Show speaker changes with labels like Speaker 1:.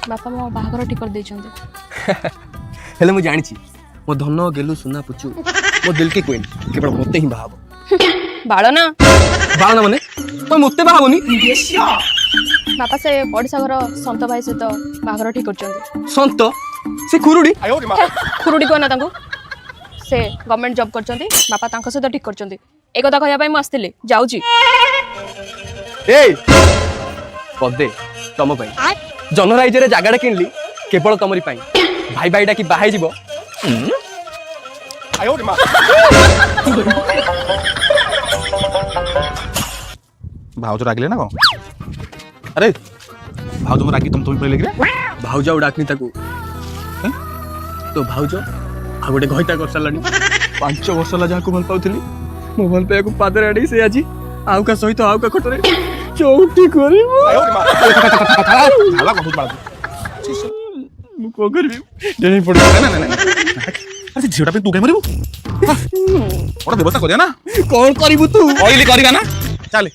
Speaker 1: बापा मो बाहागर ठीक कर देइछन्ते
Speaker 2: हेले मु जानिछि मो धन गेलु सुना पुचु मो दिल के क्वीन केवल मते ही बाहाबो
Speaker 1: बाळ ना
Speaker 2: बाळना माने तो मते बाहाबोनी
Speaker 1: बापा से पड़िसा घर संत भाई सहित बाहागर ठीक करछन्ते
Speaker 2: संत से खुरुडी
Speaker 1: खुरुडी को ना तांको से गवर्नमेंट जॉब करछन्ते बापा तांको सहित ठीक करछन्ते ए कथा कहया पई म आस्तिले जाउची
Speaker 2: ए पदे तम पई जनराइज रे जागाडा किनली केवल तमरी पई भाई भाईडा की बाहाई जीवो
Speaker 3: भाउज रागले ना कौन अरे भाउज मो रागी तुम पहिले रे
Speaker 2: भाउजा उडाकनी ताकू तो भाउज आ गोटे घइता कर सालानी 5 वर्ष ला जाको भल पाउथली मो भल पे को पादर आडी से आजी आउ का सहित आउ का खटरे चौटी करबो
Speaker 3: हाला बहुत बड़ा
Speaker 2: मु को करबी देनी पड़
Speaker 3: ना अरे झियोटा पे तू काय मरिबो ओटा व्यवस्था करिया ना
Speaker 2: कौन करबू तू
Speaker 3: ऑइली करिया ना चल